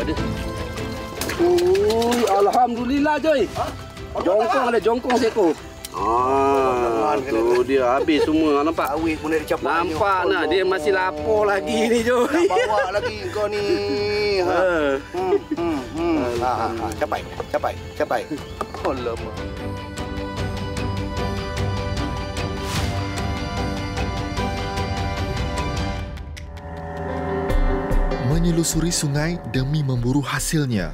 dia. Alhamdulillah Joy. Jongkong ada jongkong seekor. Tu dia habis semua. Nampak? Awih pun dia capai. Nampak nak dia masih lapar lagi ni Joy. Tak bawa lagi kau ni. Capai. Alamak. Menyelusuri sungai demi memburu hasilnya.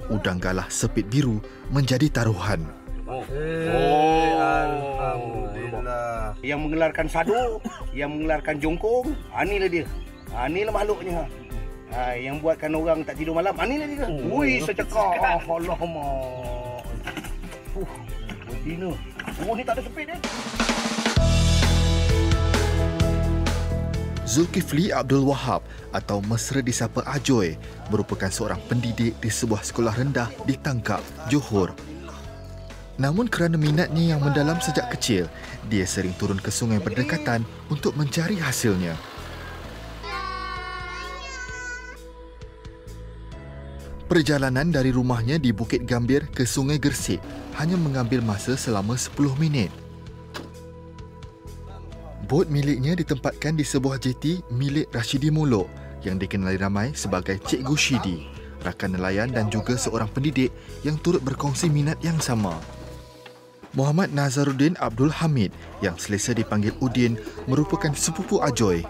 Udang galah sepit biru menjadi taruhan. Alhamdulillah. Yang mengelarkan sado, yang mengelarkan jongkong, inilah dia. Inilah makhluknya. Yang buatkan orang tak tidur malam, inilah dia. Wih, secekak. Alamak. Betina. Ni tak ada sepit dia. Zulkifli Abdul Wahab atau mesra disapa Ajoy merupakan seorang pendidik di sebuah sekolah rendah di Tangkap, Johor. Namun kerana minatnya yang mendalam sejak kecil, dia sering turun ke sungai berdekatan untuk mencari hasilnya. Perjalanan dari rumahnya di Bukit Gambir ke Sungai Gersik hanya mengambil masa selama 10 minit. Bot miliknya ditempatkan di sebuah jeti milik Rashidi Molok yang dikenali ramai sebagai Cikgu Shidi, rakan nelayan dan juga seorang pendidik yang turut berkongsi minat yang sama. Muhammad Nazaruddin Abdul Hamid yang selesa dipanggil Udin merupakan sepupu Ajoy.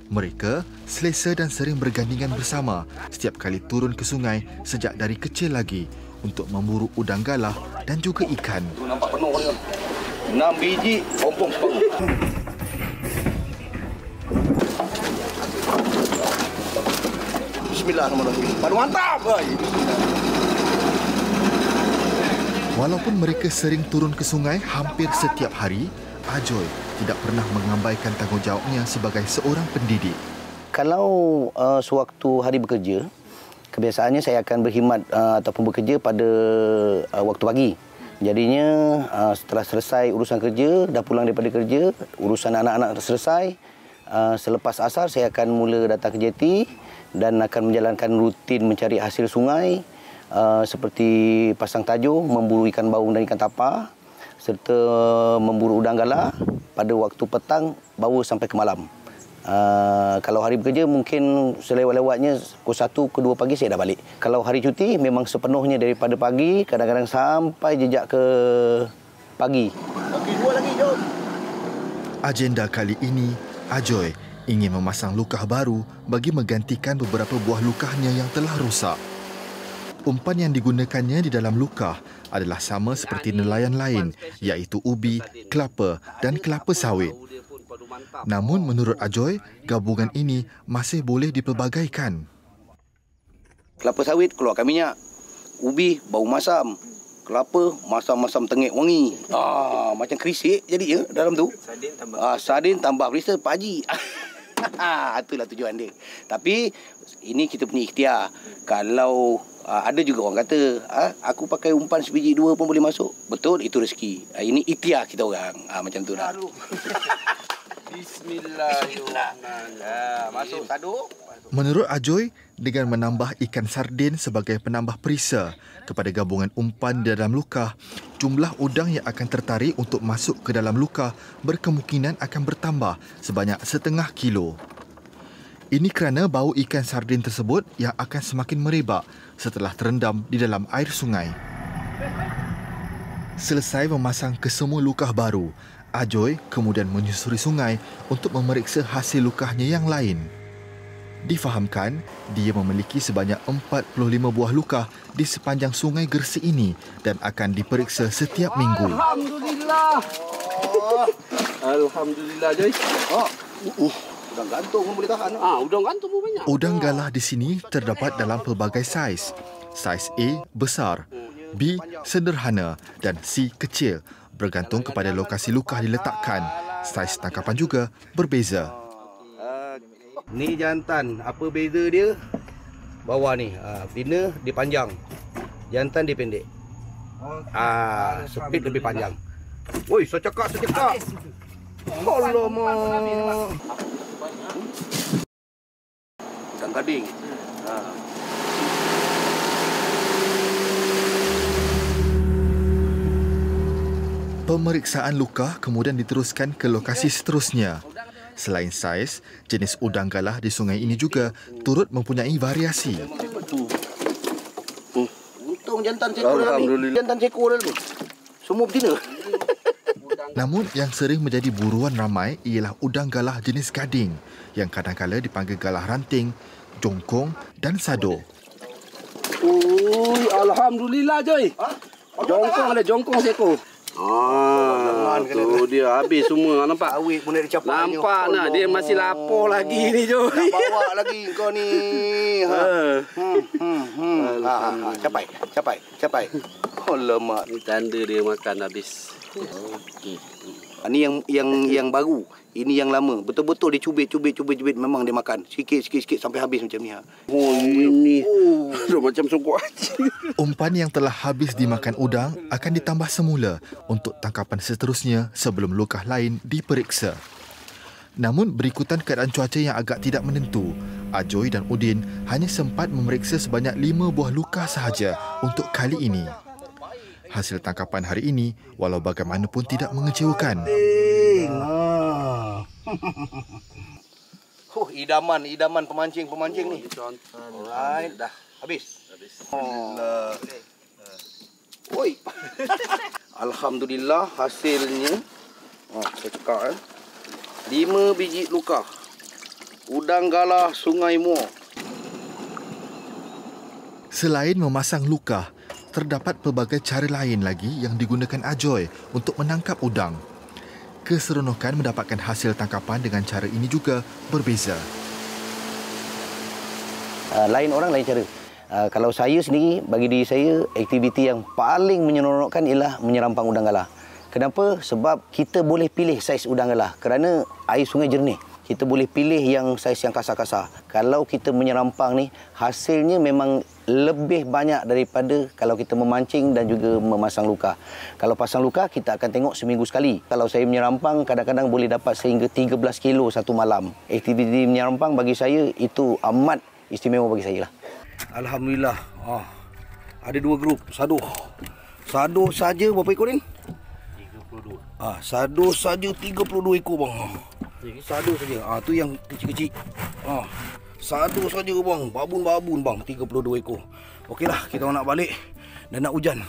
Mereka selesa dan sering bergandingan bersama setiap kali turun ke sungai sejak dari kecil lagi untuk memburu udang galah dan juga ikan. Nampak penuh dia. 6 biji pompong. Bismillahirrahmanirrahim. Padu mantap. Walaupun mereka sering turun ke sungai hampir setiap hari, Ajoy tidak pernah mengabaikan tanggungjawabnya sebagai seorang pendidik. Kalau sewaktu hari bekerja, kebiasaannya saya akan berkhidmat ataupun bekerja pada waktu pagi. Jadinya setelah selesai urusan kerja, dah pulang daripada kerja, urusan anak-anak selesai, selepas asar saya akan mula datang ke jeti dan akan menjalankan rutin mencari hasil sungai seperti pasang tajuk, memburu ikan baung dan ikan tapar serta memburu udang galah pada waktu petang bawa sampai ke malam. Kalau hari bekerja mungkin selewat-lewatnya pukul 1 ke 2 pagi saya dah balik. Kalau hari cuti memang sepenuhnya daripada pagi, kadang-kadang sampai jejak ke pagi. Okey, 2 lagi, jom. Agenda kali ini, Ajoy ingin memasang lukah baru bagi menggantikan beberapa buah lukahnya yang telah rosak. Umpan yang digunakannya di dalam lukah adalah sama seperti nelayan lain, iaitu ubi, kelapa dan kelapa sawit. Namun menurut Ajoy, gabungan ini masih boleh dipelbagaikan. Kelapa sawit keluarkan minyak, ubi bau masam, kelapa masam-masam tengik wangi. Macam kerisik jadi ya dalam tu. Sardin tambah perisa Pak Haji. Itulah tujuan dia. Tapi ini kita punya ikhtiar. Kalau ada juga orang kata, aku pakai umpan sebiji 2 pun boleh masuk. Betul, itu rezeki. Ini ikhtiar kita orang. Macam tu dah. Bismillahirrahmanirrahim. Masuk taduk. Menurut Ajoy, dengan menambah ikan sardin sebagai penambah perisa kepada gabungan umpan di dalam lukah, jumlah udang yang akan tertarik untuk masuk ke dalam lukah berkemungkinan akan bertambah sebanyak 0,5 kilo. Ini kerana bau ikan sardin tersebut yang akan semakin merebak setelah terendam di dalam air sungai. Selesai memasang kesemua lukah baru, Ajoy kemudian menyusuri sungai untuk memeriksa hasil lukahnya yang lain. Difahamkan, dia memiliki sebanyak 45 buah lukah di sepanjang Sungai Gersik ini dan akan diperiksa setiap minggu. Alhamdulillah. Alhamdulillah, Joy. Udang gantung pun boleh tahan. Udang gantung pun banyak. Udang galah di sini terdapat dalam pelbagai saiz. Saiz A besar, B sederhana dan C kecil, bergantung kepada lokasi lukah diletakkan. Saiz tangkapan juga berbeza. Ni jantan, apa beza dia? Bawah ni, betina dia panjang. Jantan dia pendek. Speed lebih panjang. Woi, secekak. Alamak. Gading. Pemeriksaan luka kemudian diteruskan ke lokasi seterusnya. Selain saiz, jenis udang galah di sungai ini juga turut mempunyai variasi. Untung jantan sekor dah ni. Jantan sekor dah ni. Semua betina. Namun yang sering menjadi buruan ramai ialah udang galah jenis gading yang kadang-kala dipanggil galah ranting, jongkong dan sado. Ui, alhamdulillah Joy. Jongkong ada jongkong seekor. Tu dia habis semua, nampak? Awik pun nak dicapai. Nampak nah, dia masih lapar lagi ni Joy. Nak bawa lagi kau ni. Capai. Alamak. Ni tanda dia makan habis. Okey. Ini yang baru. Ini yang lama. Betul-betul dia cubit memang dia makan. Sikit sampai habis macam ni. Oh, ini. Aduh, macam songkok haji. Umpan yang telah habis dimakan udang akan ditambah semula untuk tangkapan seterusnya sebelum lokah lain diperiksa. Namun berikutan keadaan cuaca yang agak tidak menentu, Ajoy dan Udin hanya sempat memeriksa sebanyak 5 buah luka sahaja untuk kali ini. Hasil tangkapan hari ini walau bagaimanapun tidak mengecewakan. Idaman pemancing ni. Alright, dah habis. Oi. Alhamdulillah hasilnya. Saya cakap 5 biji luka. Udang galah Sungai Muar. Selain memasang luka, terdapat pelbagai cara lain lagi yang digunakan Ajoy untuk menangkap udang. Keseronokan mendapatkan hasil tangkapan dengan cara ini juga berbeza. Lain orang lain cara. Kalau saya sendiri, bagi diri saya, aktiviti yang paling menyeronokkan ialah menyerampang udang galah. Kenapa? Sebab kita boleh pilih saiz udang galah kerana air sungai jernih. Kita boleh pilih yang saiz yang kasar-kasar. Kalau kita menyerampang ni, hasilnya memang lebih banyak daripada kalau kita memancing dan juga memasang luka. Kalau pasang luka, kita akan tengok seminggu sekali. Kalau saya menyerampang, kadang-kadang boleh dapat sehingga 13 kilo satu malam. Aktiviti menyerampang bagi saya, itu amat istimewa bagi saya lah. Alhamdulillah. Ada 2 grup. Sado saja berapa ekor ni? 32. Sado saja 32 ekor bang. Sado saja. Tu yang kecil-kecil. Sado saja bang. Babun bang 32 ekor. Okeylah, kita nak balik dan nak hujan.